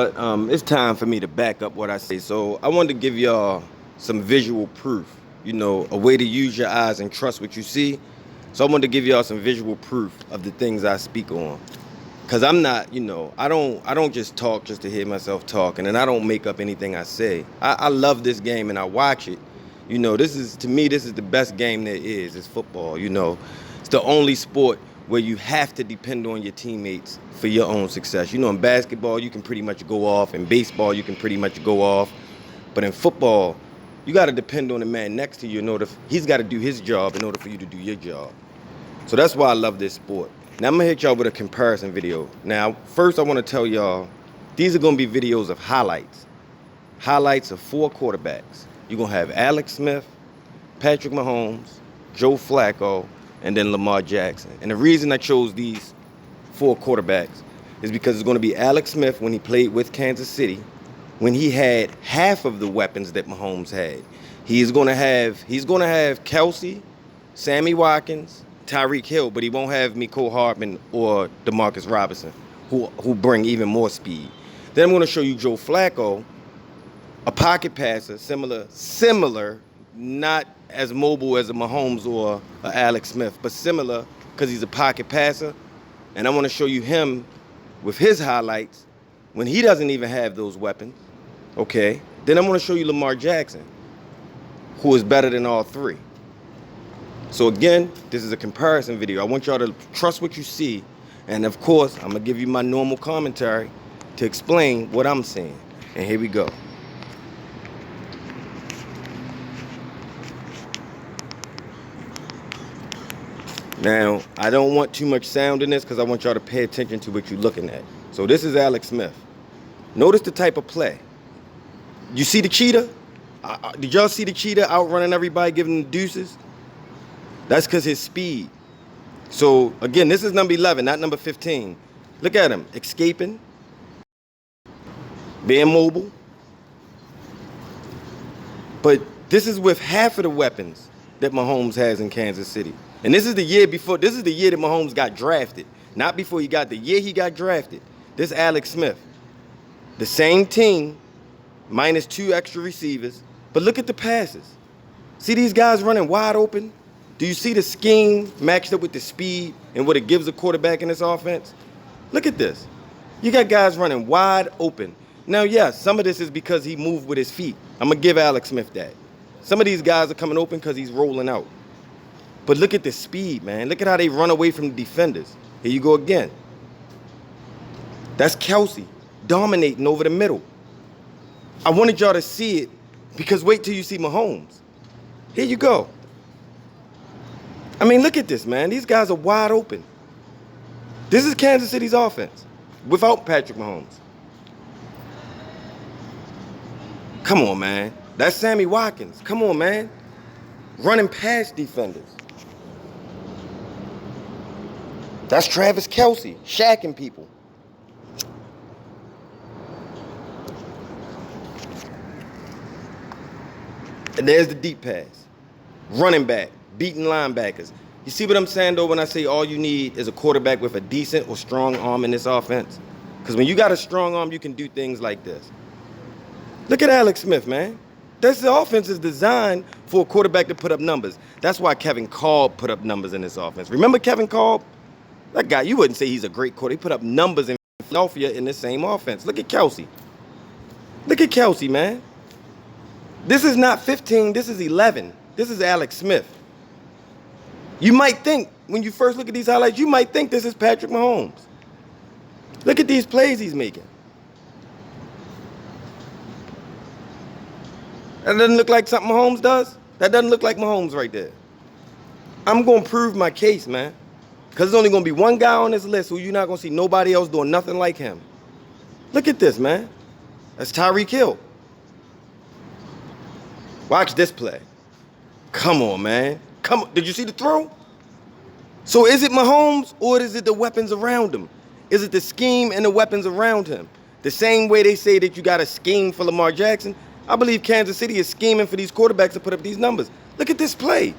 But it's time for me to back up what I say. So I wanted to give y'all some visual proof, a way to use your eyes and trust what you see. So I wanted to give y'all some visual proof of the things I speak on. Cause I'm not, I don't just talk just to hear myself talk, and then I don't make up anything I say. I love this game and I watch it. This is to me, this is the best game there is. It's football. It's the only sport where you have to depend on your teammates for your own success. In basketball you can pretty much go off, in baseball you can pretty much go off, but in football you got to depend on the man next to you in order. He's got to do his job in order for you to do your job. So that's why I love this sport. Now I'm gonna hit y'all with a comparison video. Now, first I wanna tell y'all, these are gonna be videos of highlights. Highlights of 4 quarterbacks. You're gonna have Alex Smith, Patrick Mahomes, Joe Flacco, and then Lamar Jackson. And the reason I chose these 4 quarterbacks is because it's gonna be Alex Smith when he played with Kansas City, when he had half of the weapons that Mahomes had. He's gonna have Kelsey, Sammy Watkins, Tyreek Hill, but he won't have Mecole Hardman or Demarcus Robinson, who bring even more speed. Then I'm going to show you Joe Flacco, a pocket passer, similar, not as mobile as a Mahomes or a Alex Smith, but similar because he's a pocket passer. And I want to show you him with his highlights when he doesn't even have those weapons. Okay. Then I'm going to show you Lamar Jackson, who is better than all 3. So again, this is a comparison video. I want y'all to trust what you see. And of course, I'm gonna give you my normal commentary to explain what I'm saying. And here we go. Now, I don't want too much sound in this because I want y'all to pay attention to what you're looking at. So this is Alex Smith. Notice the type of play. You see the cheetah? Did y'all see the cheetah outrunning everybody, giving them deuces? That's because his speed. So again, this is number 11, not number 15. Look at him, escaping, being mobile. But this is with half of the weapons that Mahomes has in Kansas City. And this is the year before, this is the year that Mahomes got drafted. Not before the year he got drafted. This Alex Smith. The same team, minus 2 extra receivers. But look at the passes. See these guys running wide open? Do you see the scheme matched up with the speed and what it gives a quarterback in this offense? Look at this. You got guys running wide open. Now, yes, some of this is because he moved with his feet. I'm going to give Alex Smith that. Some of these guys are coming open because he's rolling out. But look at the speed, man. Look at how they run away from the defenders. Here you go again. That's Kelsey dominating over the middle. I wanted y'all to see it because wait till you see Mahomes. Here you go. I mean, look at this, man. These guys are wide open. This is Kansas City's offense without Patrick Mahomes. Come on, man. That's Sammy Watkins. Come on, man. Running past defenders. That's Travis Kelsey, shacking people. And there's the deep pass. Running back. Beating linebackers. You see what I'm saying, though, when I say all you need is a quarterback with a decent or strong arm in this offense? Because when you got a strong arm, you can do things like this. Look at Alex Smith, man. The offense is designed for a quarterback to put up numbers. That's why Kevin Kolb put up numbers in this offense. Remember Kevin Kolb? That guy, you wouldn't say he's a great quarterback. He put up numbers in Philadelphia in the same offense. Look at Kelsey. Look at Kelsey, man. This is not 15. This is 11. This is Alex Smith. You might think, when you first look at these highlights, you might think this is Patrick Mahomes. Look at these plays he's making. That doesn't look like something Mahomes does. That doesn't look like Mahomes right there. I'm going to prove my case, man. Because there's only going to be one guy on this list who you're not going to see nobody else doing nothing like him. Look at this, man. That's Tyreek Hill. Watch this play. Come on, man. Come on. Did you see the throw? So is it Mahomes or is it the weapons around him? Is it the scheme and the weapons around him? The same way they say that you got a scheme for Lamar Jackson, I believe Kansas City is scheming for these quarterbacks to put up these numbers. Look at this play.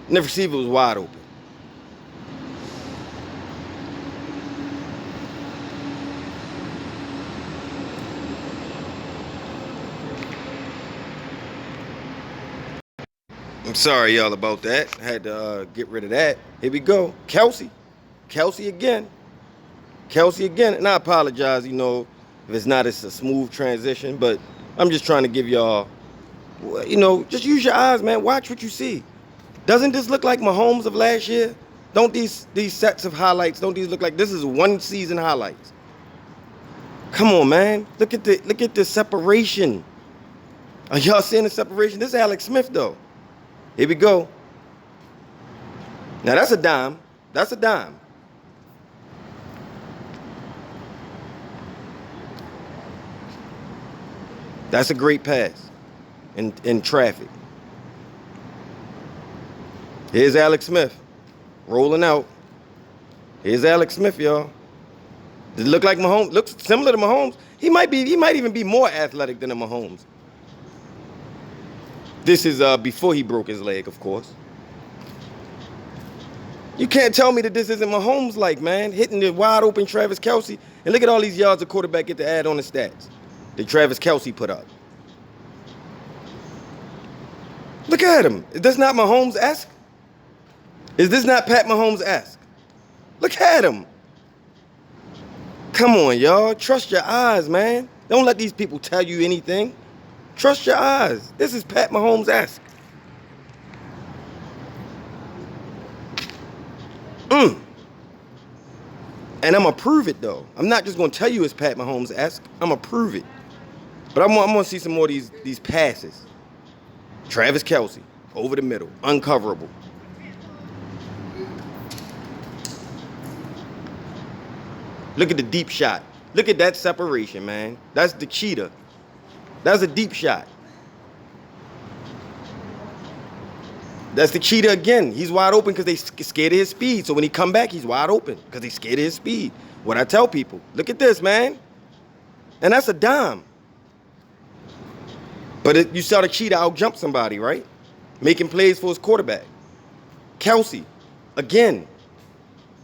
And the receiver was wide open. I'm sorry, y'all, about that. I had to get rid of that. Here we go. Kelsey. Kelsey again. Kelsey again. And I apologize, if it's not a smooth transition, but I'm just trying to give y'all, just use your eyes, man. Watch what you see. Doesn't this look like Mahomes of last year? Don't these sets of highlights, don't these look like this is one season highlights? Come on, man. Look at the separation. Are y'all seeing the separation? This is Alex Smith, though. Here we go. Now that's a dime. That's a dime. That's a great pass in traffic. Here's Alex Smith rolling out. Here's Alex Smith, y'all. Does it look like Mahomes? Looks similar to Mahomes. He might even be more athletic than a Mahomes. This is before he broke his leg, of course. You can't tell me that this isn't Mahomes-like, man. Hitting the wide open Travis Kelce. And look at all these yards a quarterback get to add on the stats that Travis Kelce put up. Look at him. Is this not Mahomes-esque? Is this not Pat Mahomes-esque? Look at him. Come on, y'all. Trust your eyes, man. Don't let these people tell you anything. Trust your eyes. This is Pat Mahomes-esque. And I'm going to prove it, though. I'm not just going to tell you it's Pat Mahomes-esque. I'm going to prove it. But I'm going to see some more of these passes. Travis Kelce, over the middle, uncoverable. Look at the deep shot. Look at that separation, man. That's the cheetah. That's a deep shot. That's the cheetah again. He's wide open because they scared of his speed. So when he come back, he's wide open because they scared of his speed. What I tell people, look at this, man. And that's a dime. But you saw the cheetah out-jump somebody, right? Making plays for his quarterback. Kelce, again.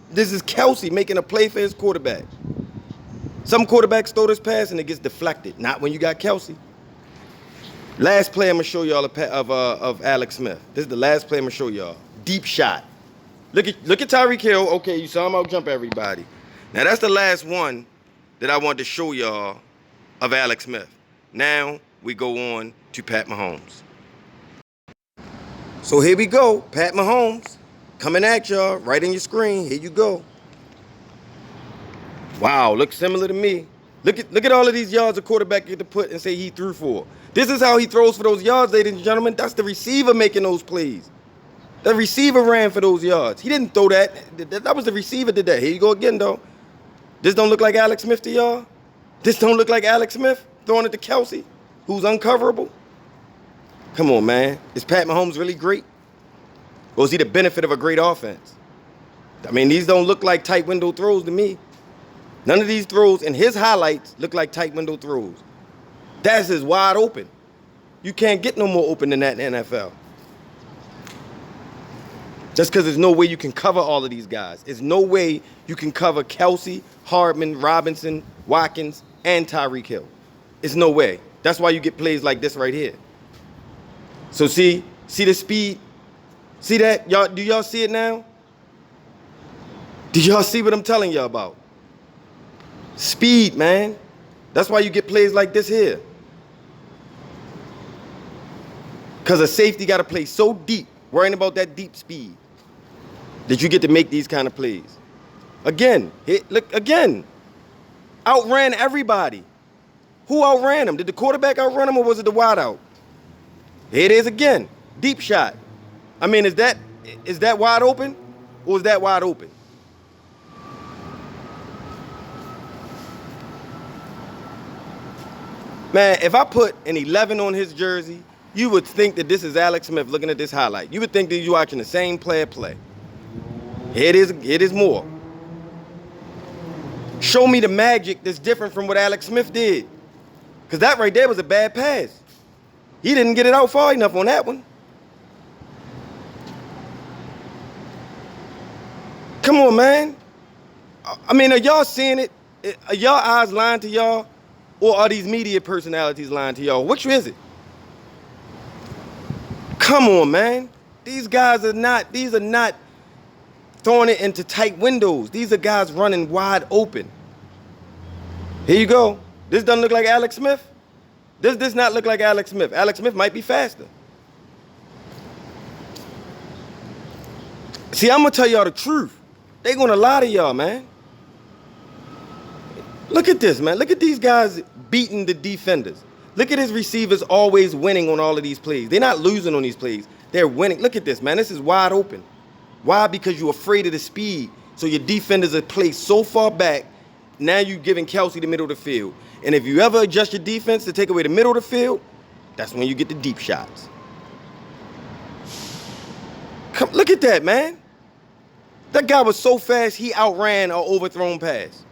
This is Kelce making a play for his quarterback. Some quarterbacks throw this pass and it gets deflected. Not when you got Kelce. Last play I'm going to show y'all of Alex Smith. This is the last play I'm going to show y'all. Deep shot. Look at Tyreek Hill. Okay, you saw him out-jump everybody. Now, that's the last one that I wanted to show y'all of Alex Smith. Now, we go on to Pat Mahomes. So here we go. Pat Mahomes coming at y'all right in your screen. Here you go. Wow, looks similar to me. Look at all of these yards a quarterback get to put and say he threw for. This is how he throws for those yards, ladies and gentlemen. That's the receiver making those plays. The receiver ran for those yards. He didn't throw that. That was the receiver did that. Here you go again, though. This don't look like Alex Smith to y'all? This don't look like Alex Smith throwing it to Kelce, who's uncoverable? Come on, man. Is Pat Mahomes really great? Or is he the benefit of a great offense? I mean, these don't look like tight window throws to me. None of these throws in his highlights look like tight window throws. That's as wide open. You can't get no more open than that in the NFL. Just because there's no way you can cover all of these guys. There's no way you can cover Kelce, Hardman, Robinson, Watkins, and Tyreek Hill. It's no way. That's why you get plays like this right here. So see the speed? See that? Y'all, do y'all see it now? Do y'all see what I'm telling y'all about? Speed, man. That's why you get plays like this here. Because a safety got to play so deep, worrying about that deep speed, that you get to make these kind of plays. Again, look, again. Outran everybody. Who outran him? Did the quarterback outrun him or was it the wide out? Here it is again. Deep shot. I mean, is that wide open or is that wide open? Man, if I put an 11 on his jersey, you would think that this is Alex Smith looking at this highlight. You would think that you're watching the same player play. Here it is more. Show me the magic that's different from what Alex Smith did. Because that right there was a bad pass. He didn't get it out far enough on that one. Come on, man. I mean, are y'all seeing it? Are y'all eyes lying to y'all? Or are these media personalities lying to y'all? Which is it? Come Come on, man. These are not throwing it into tight windows. These are guys running wide open. Here you go. This doesn't look like Alex Smith. This does not look like Alex Smith. Alex Smith might be faster. See, I'm going to tell y'all the truth. They're going to lie to y'all, man. Look at this, man. Look at these guys beating the defenders. Look at his receivers always winning on all of these plays. They're not losing on these plays. They're winning. Look at this, man. This is wide open. Why? Because you're afraid of the speed. So your defenders are placed so far back. Now you're giving Kelsey the middle of the field. And if you ever adjust your defense to take away the middle of the field, that's when you get the deep shots. Come, look at that, man. That guy was so fast, he outran an overthrown pass.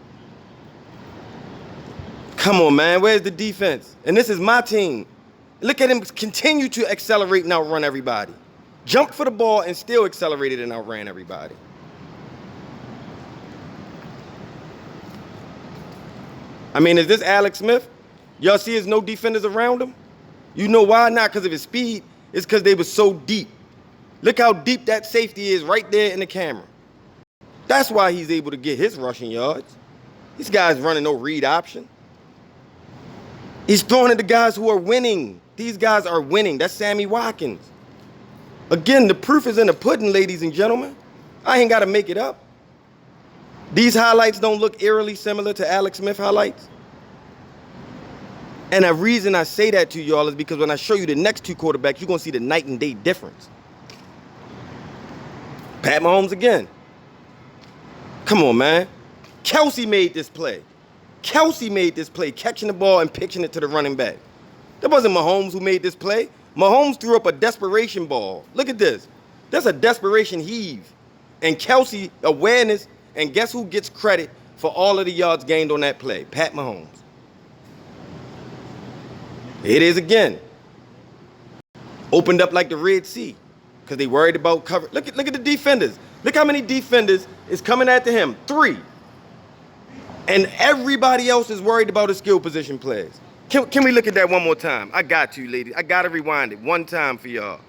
Come on, man. Where's the defense? And this is my team. Look at him continue to accelerate and outrun everybody. Jumped for the ball and still accelerated and outran everybody. I mean, is this Alex Smith? Y'all see there's no defenders around him? You know why? Not because of his speed. It's because they were so deep. Look how deep that safety is right there in the camera. That's why he's able to get his rushing yards. These guys running no read option. He's throwing at the guys who are winning. These guys are winning. That's Sammy Watkins. Again, the proof is in the pudding, ladies and gentlemen. I ain't got to make it up. These highlights don't look eerily similar to Alex Smith highlights. And the reason I say that to y'all is because when I show you the next two quarterbacks, you're going to see the night and day difference. Pat Mahomes again. Come on, man. Kelsey made this play. Kelsey made this play, catching the ball and pitching it to the running back. That wasn't Mahomes who made this play. Mahomes threw up a desperation ball. Look at this. That's a desperation heave. And Kelsey, awareness, and guess who gets credit for all of the yards gained on that play? Pat Mahomes. It is again. Opened up like the Red Sea because they worried about cover. Look at the defenders. Look how many defenders is coming after him. 3. And everybody else is worried about his skill position players. Can we look at that one more time? I got you, ladies. I got to rewind it one time for y'all.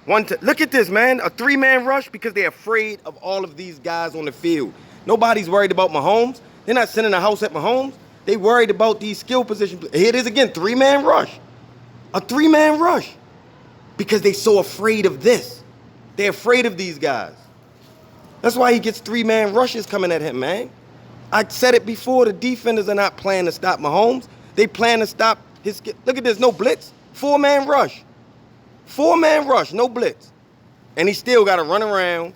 Look at this, man. A 3-man rush because they're afraid of all of these guys on the field. Nobody's worried about Mahomes. They're not sending a house at Mahomes. They worried about these skill position players. Here it is again, 3-man rush. A 3-man rush because they're so afraid of this. They're afraid of these guys. That's why he gets 3-man rushes coming at him, man. I said it before, the defenders are not planning to stop Mahomes. They plan to stop his... Look at this, no blitz. 4-man rush. 4-man rush, no blitz. And he still got to run around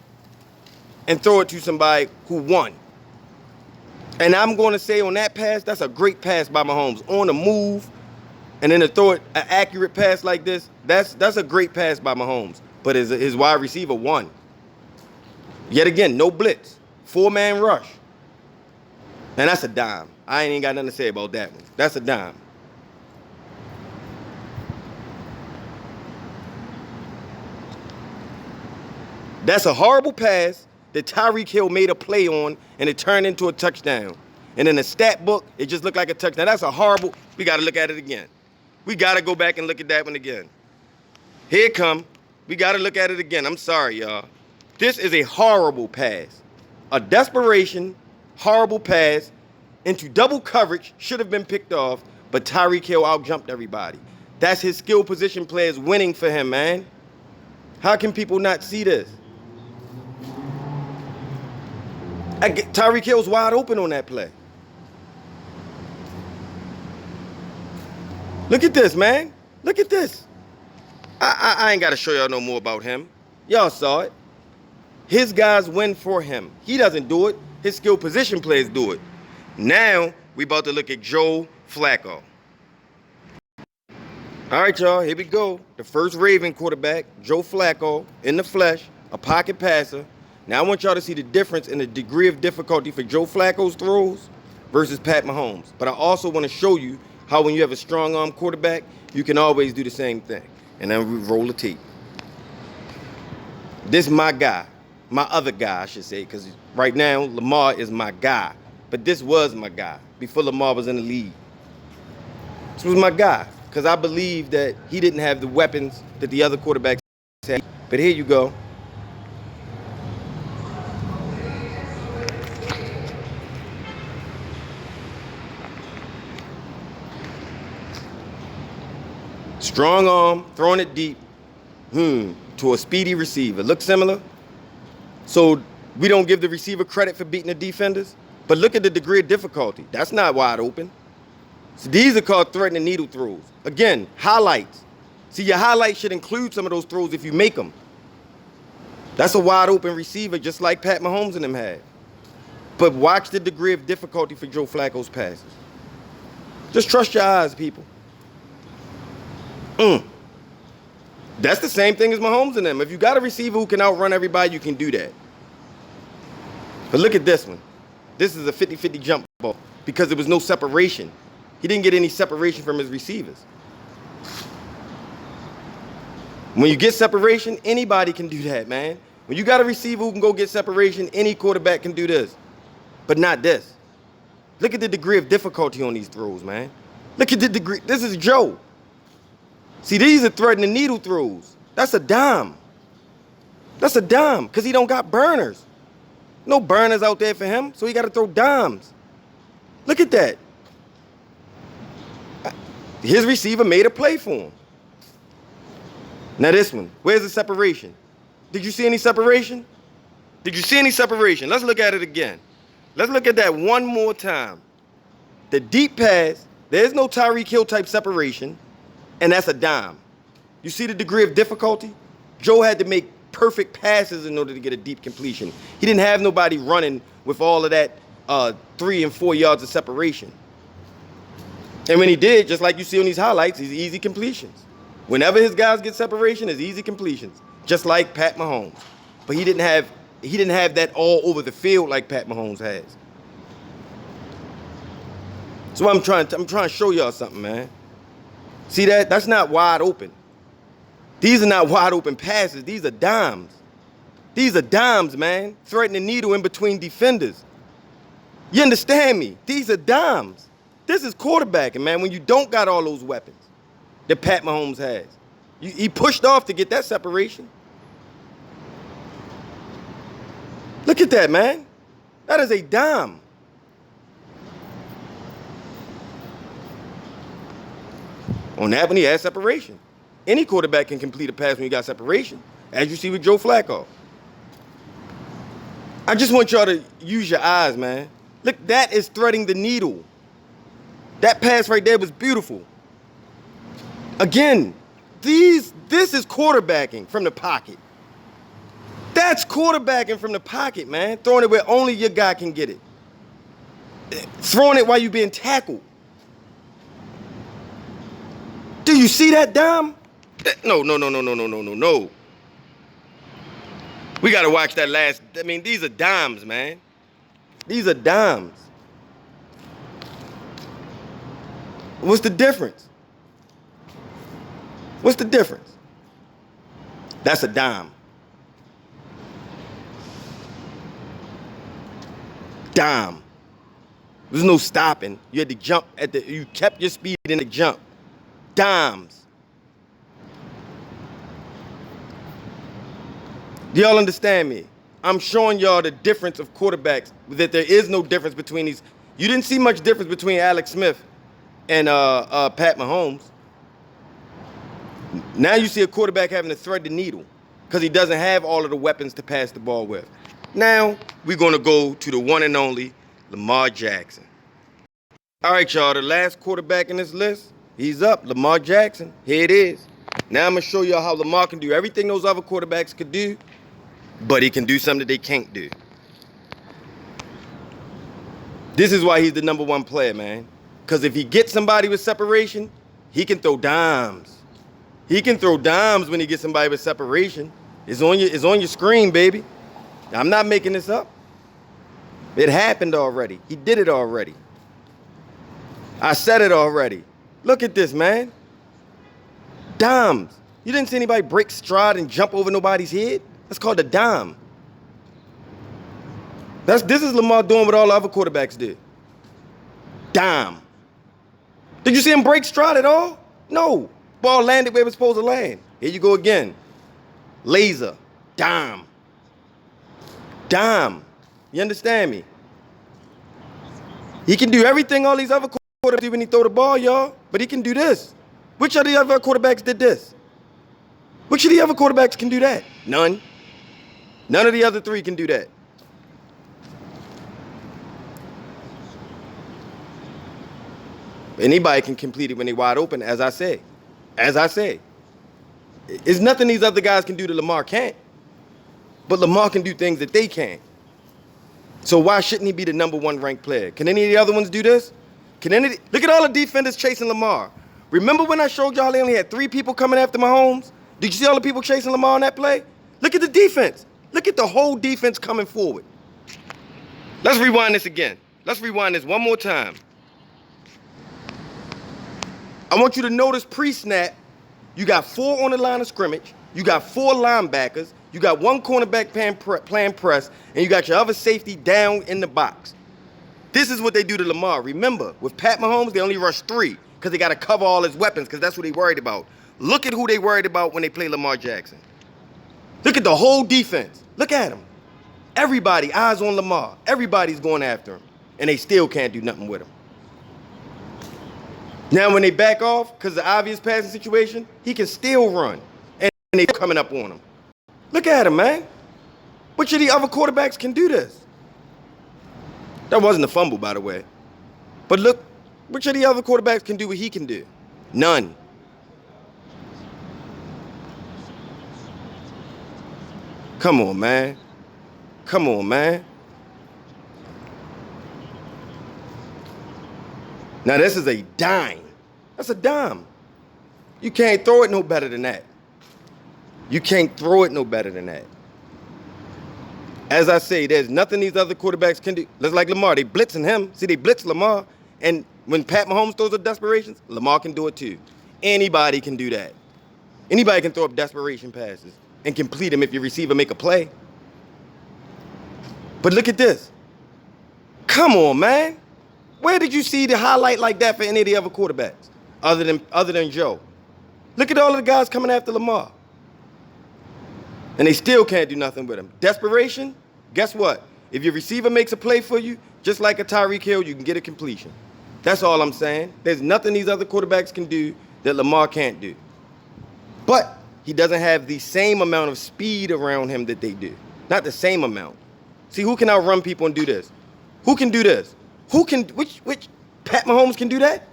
and throw it to somebody who won. And I'm going to say on that pass, that's a great pass by Mahomes. On the move, and then to throw it, an accurate pass like this, that's a great pass by Mahomes. But his wide receiver won. Yet again, no blitz. 4-man rush. And that's a dime. I ain't got nothing to say about that one. That's a dime. That's a horrible pass that Tyreek Hill made a play on, and it turned into a touchdown. And in the stat book, it just looked like a touchdown. That's a horrible... We got to look at it again. We got to go back and look at that one again. Here it come. We got to look at it again. I'm sorry, y'all. This is a horrible pass. A desperation, horrible pass into double coverage, should have been picked off, but Tyreek Hill outjumped everybody. That's his skill position players winning for him, man. How can people not see this? Tyreek Hill's wide open on that play. Look at this, man. Look at this. I ain't got to show y'all no more about him. Y'all saw it. His guys win for him. He doesn't do it. His skill position players do it. Now, we about to look at Joe Flacco. All right, y'all, here we go. The first Raven quarterback, Joe Flacco, in the flesh, a pocket passer. Now, I want y'all to see the difference in the degree of difficulty for Joe Flacco's throws versus Pat Mahomes. But I also want to show you how when you have a strong arm quarterback, you can always do the same thing. And then we roll the tape. This is my guy. My other guy, I should say, because right now, Lamar is my guy. But this was my guy before Lamar was in the league. This was my guy because I believe that he didn't have the weapons that the other quarterbacks But here you go. Strong arm, throwing it deep, to a speedy receiver. Look similar? So we don't give the receiver credit for beating the defenders, but look at the degree of difficulty. That's not wide open. So these are called threatening needle throws. Again, highlights. See, your highlights should include some of those throws if you make them. That's a wide open receiver, just like Pat Mahomes and them had. But watch the degree of difficulty for Joe Flacco's passes. Just trust your eyes, people. That's the same thing as Mahomes and them. If you got a receiver who can outrun everybody, you can do that. But look at this one. This is a 50-50 jump ball because there was no separation. He didn't get any separation from his receivers. When you get separation, anybody can do that, man. When you got a receiver who can go get separation, any quarterback can do this. But not this. Look at the degree of difficulty on these throws, man. Look at the degree. This is Joe. See, these are threatening needle throws. That's a dime. That's a dime because he don't got burners. No burners out there for him, so he got to throw dimes. Look at that. His receiver made a play for him. Now this one, where's the separation? Did you see any separation? Did you see any separation? Let's look at it again. Let's look at that one more time. The deep pass, there's no Tyreek Hill type separation. And that's a dime. You see the degree of difficulty? Joe had to make perfect passes in order to get a deep completion. He didn't have nobody running with all of that 3 and 4 yards of separation. And when he did, just like you see on these highlights, he's easy completions. Whenever his guys get separation, it's easy completions, just like Pat Mahomes. But he didn't have that all over the field like Pat Mahomes has. So I'm trying to show y'all something, man. See that? That's not wide open. These are not wide open passes. These are dimes. These are dimes, man. Threatening needle in between defenders. You understand me? These are dimes. This is quarterbacking, man, when you don't got all those weapons that Pat Mahomes has. He pushed off to get that separation. Look at that, man. That is a dime. On that one, he has separation. Any quarterback can complete a pass when you got separation, as you see with Joe Flacco. I just want y'all to use your eyes, man. Look, that is threading the needle. That pass right there was beautiful. Again, this is quarterbacking from the pocket. That's quarterbacking from the pocket, man. Throwing it where only your guy can get it. Throwing it while you're being tackled. Do you see that dime? No. We got to watch that last. I mean, these are dimes, man. These are dimes. What's the difference? What's the difference? That's a dime. Dime. There's no stopping. You had to jump you kept your speed in the jump. Dimes. Do y'all understand me? I'm showing y'all the difference of quarterbacks, that there is no difference between these. You didn't see much difference between Alex Smith and Pat Mahomes. Now you see a quarterback having to thread the needle because he doesn't have all of the weapons to pass the ball with. Now we're going to go to the one and only Lamar Jackson. All right, y'all, the last quarterback in this list, he's up, Lamar Jackson. Here it is. Now I'm going to show y'all how Lamar can do everything those other quarterbacks could do, but he can do something that they can't do. This is why he's the number 1 player, man. Because if he gets somebody with separation, he can throw dimes. He can throw dimes when he gets somebody with separation. It's on your screen, baby. I'm not making this up. It happened already. He did it already. I said it already. Look at this, man. Dimes. You didn't see anybody break stride and jump over nobody's head? That's called a dime. This is Lamar doing what all the other quarterbacks did. Dime. Did you see him break stride at all? No. Ball landed where it was supposed to land. Here you go again. laser, dime. Dime. You understand me? He can do everything all these other quarterbacks do when he throw the ball, y'all. But he can do this. Which of the other quarterbacks did this? Which of the other quarterbacks can do that? None. None of the other three can do that. Anybody can complete it when they wide open, as I say. As I say. It's nothing these other guys can do that Lamar can't. But Lamar can do things that they can't. So why shouldn't he be the #1 ranked player? Can any of the other ones do this? Look at all the defenders chasing Lamar. Remember when I showed y'all they only had 3 people coming after Mahomes? Did you see all the people chasing Lamar on that play? Look at the defense. Look at the whole defense coming forward. Let's rewind this again. Let's rewind this one more time. I want you to notice pre-snap, you got 4 on the line of scrimmage, you got 4 linebackers, you got 1 cornerback playing press, and you got your other safety down in the box. This is what they do to Lamar. Remember, with Pat Mahomes, they only rush 3 because they got to cover all his weapons because that's what they worried about. Look at who they worried about when they play Lamar Jackson. Look at the whole defense. Look at him. Everybody, eyes on Lamar. Everybody's going after him, and they still can't do nothing with him. Now, when they back off, because of the obvious passing situation, he can still run, and they're coming up on him. Look at him, man. Which of the other quarterbacks can do this? That wasn't a fumble, by the way. But look, which of the other quarterbacks can do what he can do? None. Come on, man. Come on, man. Now, this is a dime. That's a dime. You can't throw it no better than that. You can't throw it no better than that. As I say, there's nothing these other quarterbacks can do. Just like Lamar, they blitzing him. See, they blitz Lamar. And when Pat Mahomes throws up desperations, Lamar can do it too. Anybody can do that. Anybody can throw up desperation passes and complete them if your receiver make a play. But look at this. Come on, man. Where did you see the highlight like that for any of the other quarterbacks other than Joe? Look at all of the guys coming after Lamar. And they still can't do nothing with him. Desperation, guess what? If your receiver makes a play for you, just like a Tyreek Hill, you can get a completion. That's all I'm saying. There's nothing these other quarterbacks can do that Lamar can't do. But he doesn't have the same amount of speed around him that they do. Not the same amount. See, who can outrun people and do this? Who can do this? Which Pat Mahomes can do that?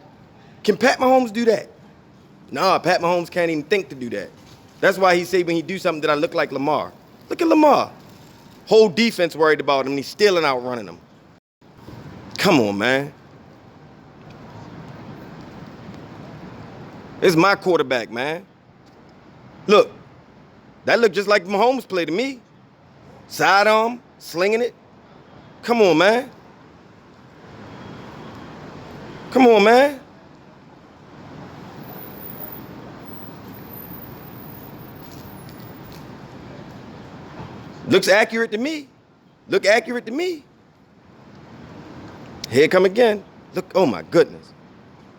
Can Pat Mahomes do that? Nah, Pat Mahomes can't even think to do that. That's why he say when he do something that I look like Lamar. Look at Lamar. Whole defense worried about him, and he's still outrunning them. Come on, man. It's my quarterback, man. Look, that looked just like Mahomes play to me. Sidearm, slinging it. Come on, man. Come on, man. Looks accurate to me. Look accurate to me. Here it come again. Look, oh my goodness.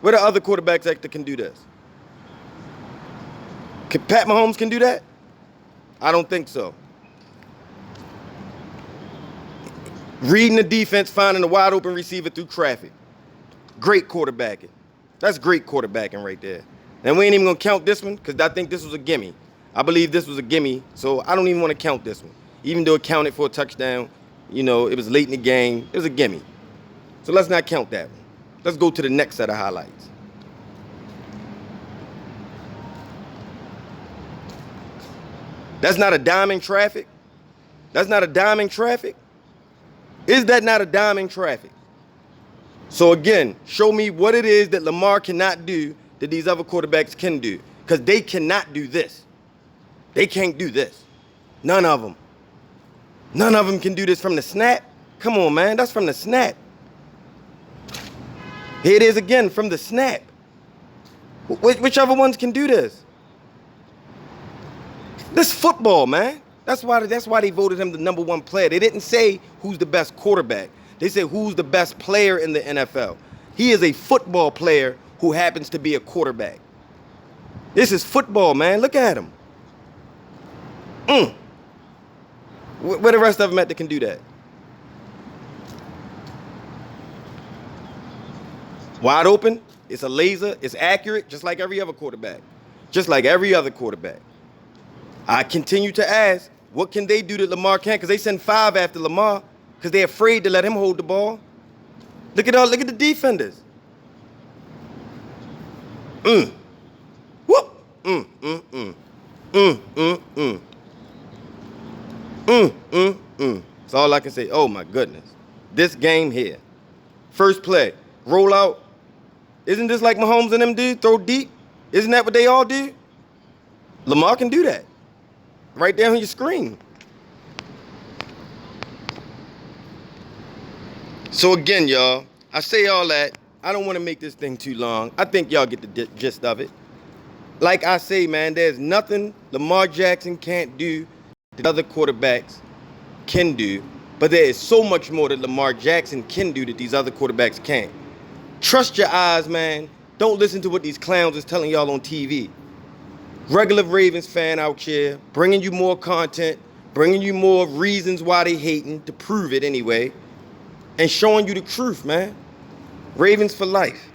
Where the other quarterbacks that can do this? Pat Mahomes can do that? I don't think so. Reading the defense, finding a wide open receiver through traffic. Great quarterbacking. That's great quarterbacking right there. And we ain't even gonna count this one because I think this was a gimme. I believe this was a gimme, so I don't even want to count this one. Even though it counted for a touchdown, you know, it was late in the game. It was a gimme. So let's not count that one. Let's go to the next set of highlights. That's not a dime in traffic? That's not a dime in traffic? Is that not a dime in traffic? So again, show me what it is that Lamar cannot do that these other quarterbacks can do. Because they cannot do this. They can't do this. None of them. None of them can do this from the snap. Come on, man. That's from the snap. Here it is again from the snap. Which other ones can do this? This football, man. That's why they voted him the #1 player. They didn't say who's the best quarterback. They said who's the best player in the NFL. He is a football player who happens to be a quarterback. This is football, man. Look at him. Where the rest of them at that can do that? Wide open. It's a laser. It's accurate, just like every other quarterback. Just like every other quarterback. I continue to ask, what can they do that Lamar can't? Because they send 5 after Lamar because they're afraid to let him hold the ball. Look at the defenders. Whoop. That's all I can say. Oh my goodness. This game here. First play. Roll out. Isn't this like Mahomes and them do? Throw deep? Isn't that what they all do? Lamar can do that. Right there on your screen. So again, y'all, I say all that. I don't want to make this thing too long. I think y'all get the gist of it. Like I say, man, there's nothing Lamar Jackson can't do that other quarterbacks can do. But there is so much more that Lamar Jackson can do that these other quarterbacks can't. Trust your eyes, man. Don't listen to what these clowns is telling y'all on TV. Regular Ravens fan out here, bringing you more content, bringing you more reasons why they hating, to prove it anyway, and showing you the truth, man. Ravens for life.